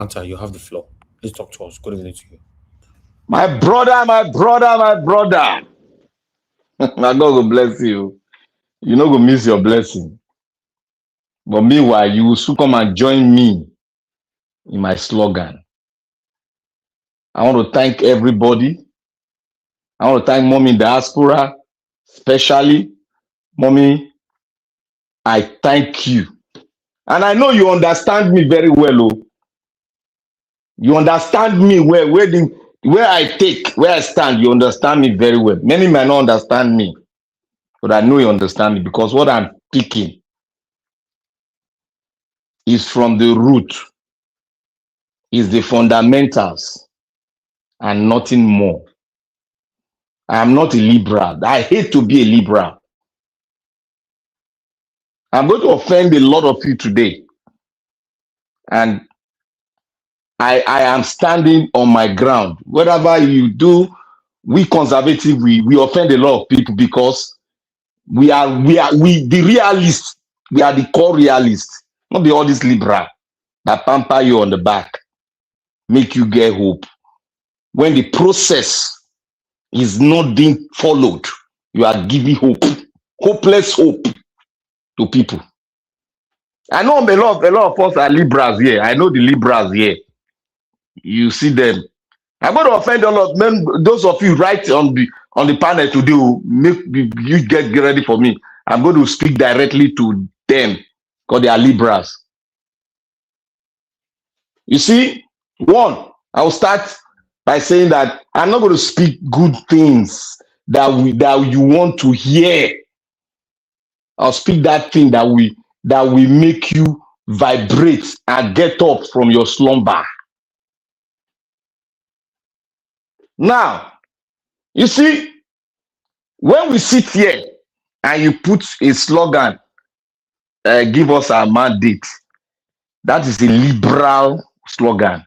Panther, you have the floor. Please talk to us. Good evening to you. My brother, my brother, my brother. My God will bless you. You no go miss your blessing. But meanwhile, you will soon come and join me in my slogan. I want to thank everybody. I want to thank Mommy in diaspora, especially. Mommy, I thank you. And I know you understand me very well. Oh. You understand me where I stand, you understand me very well. Many may not understand me, but I know you understand me because what I'm picking is from the root, is the fundamentals, and nothing more. I am not a liberal. I hate to be a liberal. I'm going to offend a lot of you today. And I am standing on my ground. Whatever you do, we conservative, we offend a lot of people because we the realists. We are the core realists, not the all this liberal that pamper you on the back, make you get hope. When the process is not being followed, you are giving hope, hopeless hope to people. I know a lot of us are liberals here. I know the liberals here. You see them. I'm going to offend all of them. Those of you right on the panel today, make you get ready for me. I'm going to speak directly to them because they are liberals. You see, one, I will start by saying that I'm not going to speak good things that you want to hear. I'll speak that thing that will make you vibrate and get up from your slumber. Now, you see, when we sit here and you put a slogan, give us our mandate, that is a liberal slogan.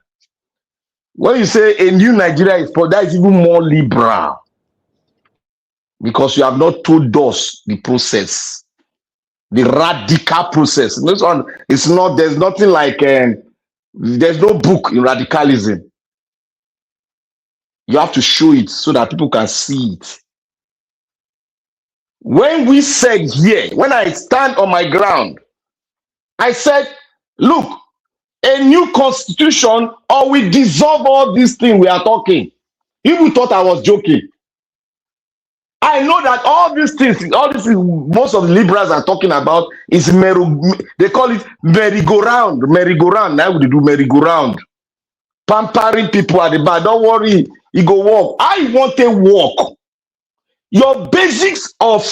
When you say a new Nigeria is for, that is even more liberal because you have not told us the process, the radical process. This one, it's not. There's nothing like. There's no book in radicalism. You have to show it so that people can see it. When we said here, when I stand on my ground, I said, look, a new constitution or we dissolve all these things we are talking. People thought I was joking. I know that all these things, most of the liberals are talking about is they call it merry-go-round. Merry-go-round. Now we do merry-go-round. Pampering people at the back. Don't worry, you go walk. I want a walk. Your basics of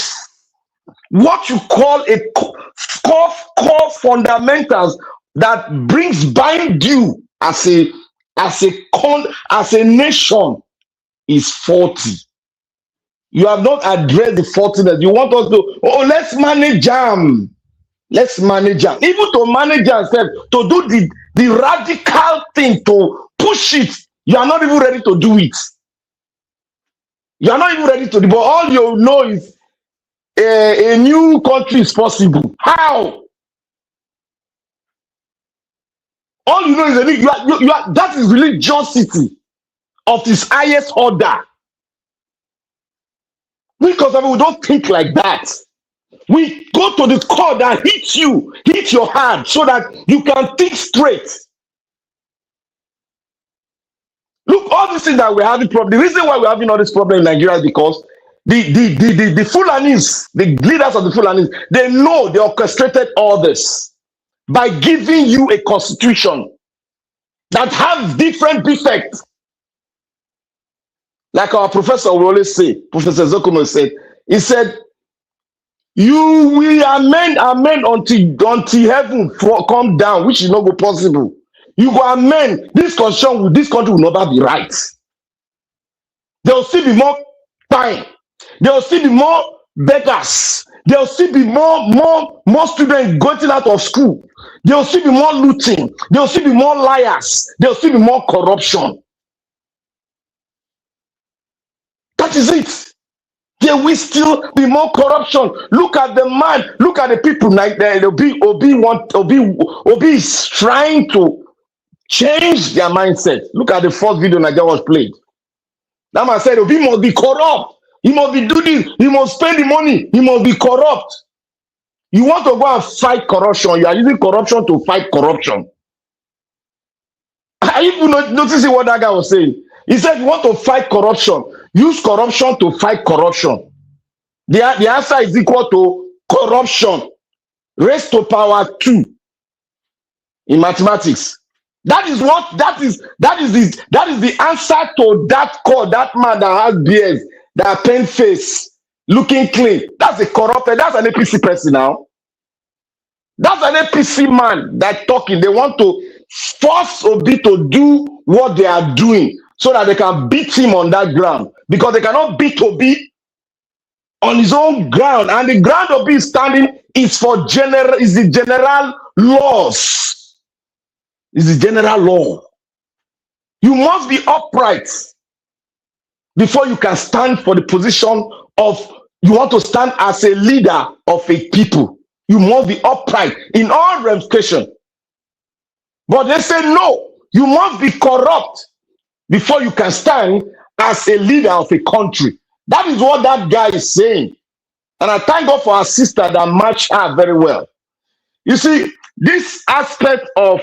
what you call a core fundamentals that bind you as a nation is faulty. You have not addressed the faultiness. You want us to, let's manage them. Let's manage them. Even to manage yourself, to do the radical thing, to push it, you are not even ready to do it. You are not even ready to do it. But all you know is a new country is possible. How? All you know is that is religiosity of this highest order. Because we don't think like that. We go to the core that hit your heart so that you can think straight. Look, all these things that we're having problem. The reason why we're having all this problem in Nigeria is because the Fulanis, the leaders of the Fulanis, they know they orchestrated all this by giving you a constitution that has different defects. Like our professor will always say, Professor Zokuno said, he said, you will amend until heaven come down, which is not possible. You go amend this country will never be right. There will still be more time. There will still be more beggars. There will still be more students going out of school. There will still be more looting. There will still be more liars. There will still be more corruption. That is it. There will still be more corruption. Look at the man. Look at the people like Obi is trying to change their mindset. Look at the first video Nigeria was played. That man said, he must be corrupt. He must be doing this. He must spend the money. He must be corrupt. You want to go and fight corruption. You are using corruption to fight corruption. Are you noticing what that guy was saying? He said, you want to fight corruption. Use corruption to fight corruption. The answer is equal to corruption raised to power 2 in mathematics. That is the answer to that call, that man that has beard, that paint face, looking clean. That's a corrupted, that's an APC person now. That's an APC man that talking. They want to force Obi to do what they are doing so that they can beat him on that ground. Because they cannot beat Obi on his own ground. And the ground Obi is standing is for general, is the general laws. Is the general law. You must be upright before you can stand for the position of, you want to stand as a leader of a people. You must be upright in all ramifications. But they say, no, you must be corrupt before you can stand as a leader of a country. That is what that guy is saying. And I thank God for our sister that matched her very well. You see, this aspect of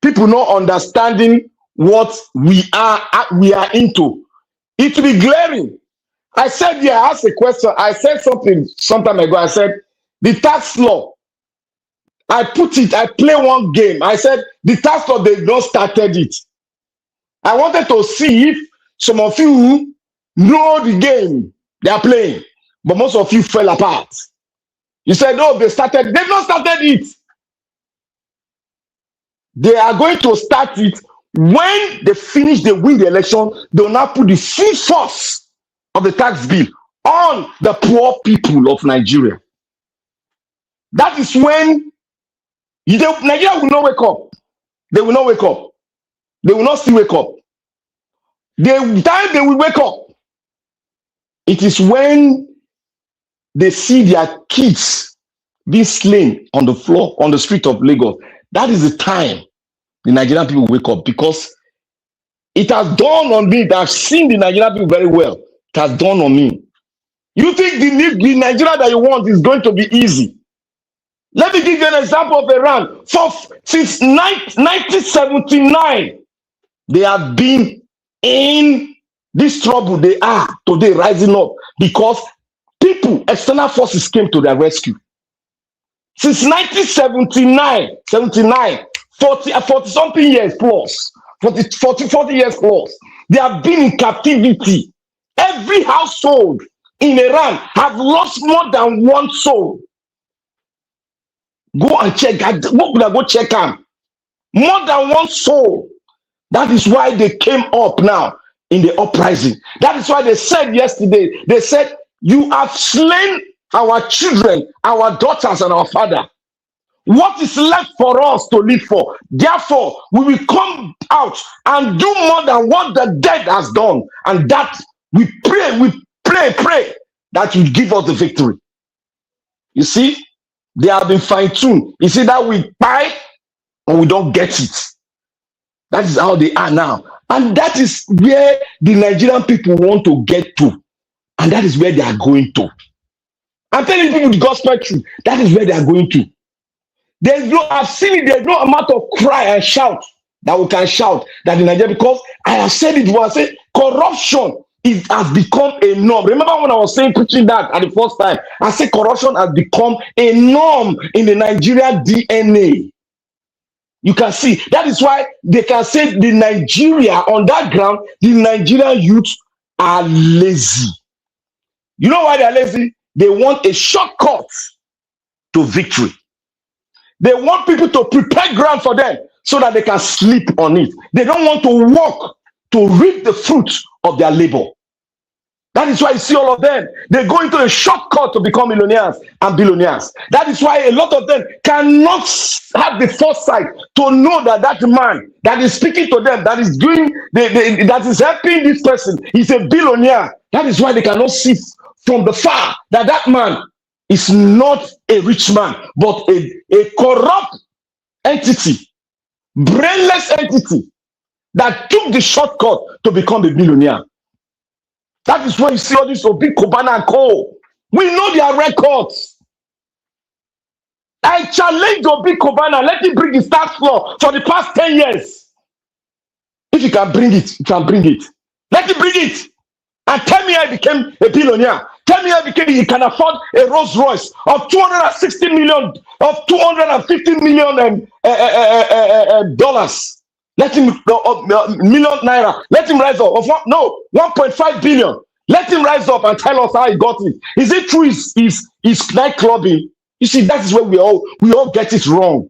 people not understanding what we are into, it will be glaring. I said, yeah, I asked a question. I said something some time ago. I said, the tax law, I play one game. I said, the tax law, they've not started it. I wanted to see if some of you know the game they are playing, but most of you fell apart. You said, oh, they've not started it. They are going to start it when they finish, they win the election. They will now put the full force of the tax bill on the poor people of Nigeria. That is when Nigeria will not wake up. They will not wake up. They will not still wake up. The time they will wake up, it is when they see their kids being slain on the floor, on the street of Lagos. That is the time the Nigerian people wake up, because it has dawned on me that I've seen the Nigerian people very well. It has dawned on me. You think the Nigeria that you want is going to be easy? Let me give you an example of Iran. Since 1979, they have been in this trouble they are today, rising up because people, external forces came to their rescue. Since 1979, 40 something years plus, 40 years plus, they have been in captivity. Every household in Iran have lost more than one soul. Go and check. Go check them. More than one soul. That is why they came up now in the uprising. That is why they said yesterday, they said, you have slain our children, our daughters, and our father. What is left for us to live for? Therefore, we will come out and do more than what the dead has done. And that we pray that you give us the victory. You see, they have been fine-tuned. You see that we buy or we don't get it. That is how they are now. And that is where the Nigerian people want to get to. And that is where they are going to. I'm telling people the gospel truth. That is where they are going to. I've seen it, there's no amount of cry and shout that we can shout that in Nigeria, because I have said it before. I said corruption has become a norm. Remember when I was preaching that at the first time? I said corruption has become a norm in the Nigerian DNA. You can see that is why they can say the Nigeria on that ground, the Nigerian youth are lazy. You know why they are lazy? They want a shortcut to victory. They want people to prepare ground for them so that they can sleep on it. They don't want to work to reap the fruits of their labor. That is why you see all of them. They go into a shortcut to become millionaires and billionaires. That is why a lot of them cannot have the foresight to know that that man that is speaking to them, that is doing, that is helping this person, is a billionaire. That is why they cannot see from the far that that man is not a rich man, but a corrupt entity brainless entity that took the shortcut to become a billionaire. That is why you see all this Obi Kubana and Co. We know their records. I challenge Obi Kubana, let him bring his tax law for the past 10 years. If you can bring it, you can bring it. Let him bring it. And tell me how he became a billionaire. Tell me how he can afford a Rolls Royce of 260 million, of 250 million dollars. Let him million naira. Let him rise up. 1.5 billion. Let him rise up and tell us how he got it. Is it true? Is night clubbing? You see, that is where we all get it wrong.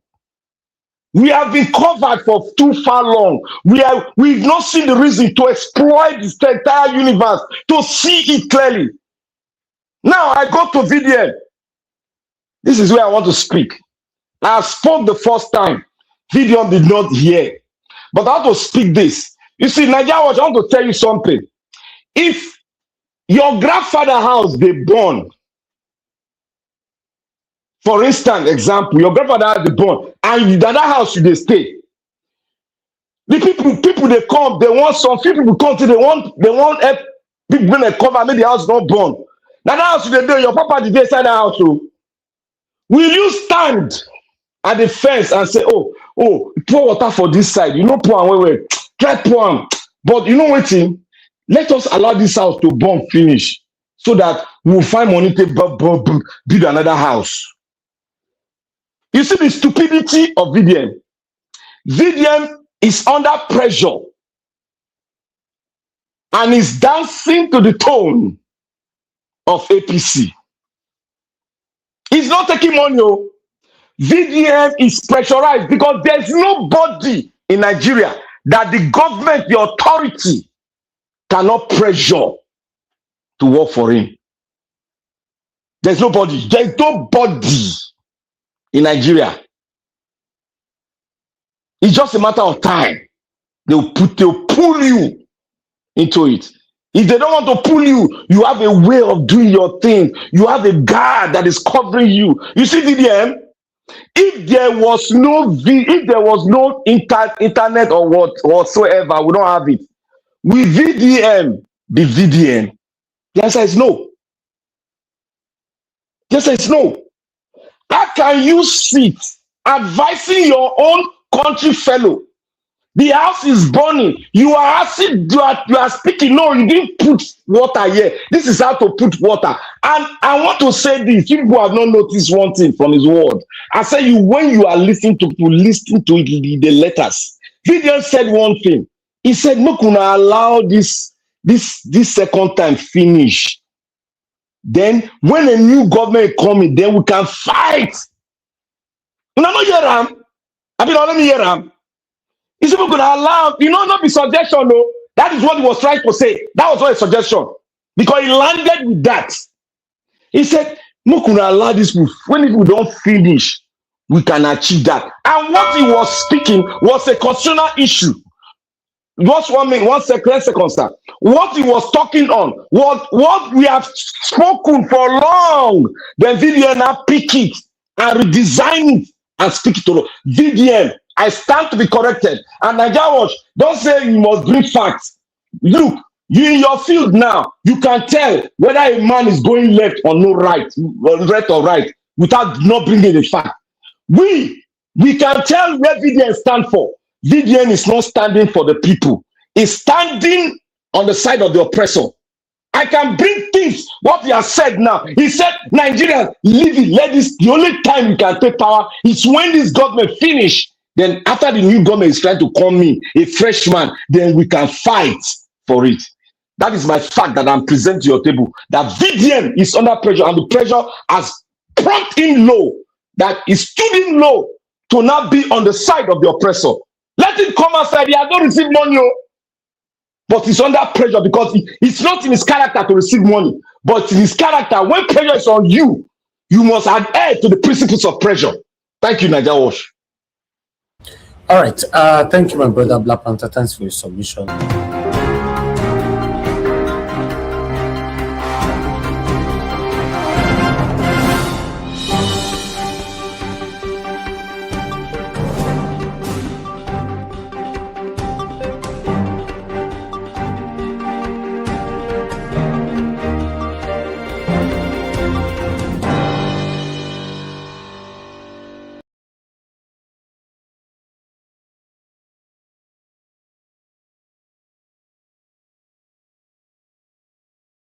We have been covered for too far long. We've not seen the reason to exploit this entire universe, to see it clearly. Now I go to VDM. This is where I want to speak. I spoke the first time. VDM did not hear. But I want to speak this. You see, Nigeria, I want to tell you something. If your grandfather's house they burn, for instance, example, your grandfather has the burn, and that house they stay. The people they come, they want some people come to they want help people when they cover, make the house not burn. Now that house they do, your papa did they inside the house too. Will you stand at the fence and say, oh, pour water for this side? You know, pour wait, try pour. But you know what? Let us allow this house to burn finish so that we'll find money to build another house. You see the stupidity of VDM. VDM is under pressure and is dancing to the tone of APC. He's not taking money. VDM is pressurized because there's nobody in Nigeria that the government, the authority, cannot pressure to work for him. There's nobody. There's nobody in Nigeria. It's just a matter of time. They'll pull you into it. If they don't want to pull you, you have a way of doing your thing. You have a guard that is covering you. You see, VDM, if there was no internet or whatsoever, we don't have it. With VDM, the VDM, the answer is no. The answer is no. How can you sit advising your own country fellow? The house is burning. You are asking, you are speaking. No, you didn't put water here. This is how to put water. And I want to say this. People have not noticed one thing from his word. I say you when you are listening to the letters. VDM said one thing. He said, "No, can allow this second time finish. Then when a new government coming, then we can fight." You know, let me hear him. He said, "We're going to allow, not be suggestion, no." That is what he was trying to say. That was not a suggestion. Because he landed with that. He said, "No, can allow this move. When we don't finish, we can achieve that." And what he was speaking was a constitutional issue. Just 1 minute, 1 second, sir. What he was talking on, what we have spoken for long, then VDM now pick it and redesign it and speak it to VDM. I stand to be corrected. And Nigeria Watch, don't say you must bring facts. Look, you in your field now, you can tell whether a man is going left or no right, left or right, without not bringing the fact. We can tell where VDM stands for. VDM is not standing for the people. It's standing on the side of the oppressor. I can bring things, what he has said now. He said, Nigerians, leave it, let this, the only time you can take power is when this government finish. Then after the new government is trying to come in, a freshman, then we can fight for it. That is my fact that I'm presenting to your table. That VDM is under pressure, and the pressure has prompted him low, that he stood him low to not be on the side of the oppressor. Let him come outside. He has not received money, but he's under pressure because it's not in his character to receive money, but in his character, when pressure is on you, you must adhere to the principles of pressure. Thank you, Nigeria Watch. All right. Thank you, my brother Black Panther. Thanks for your submission.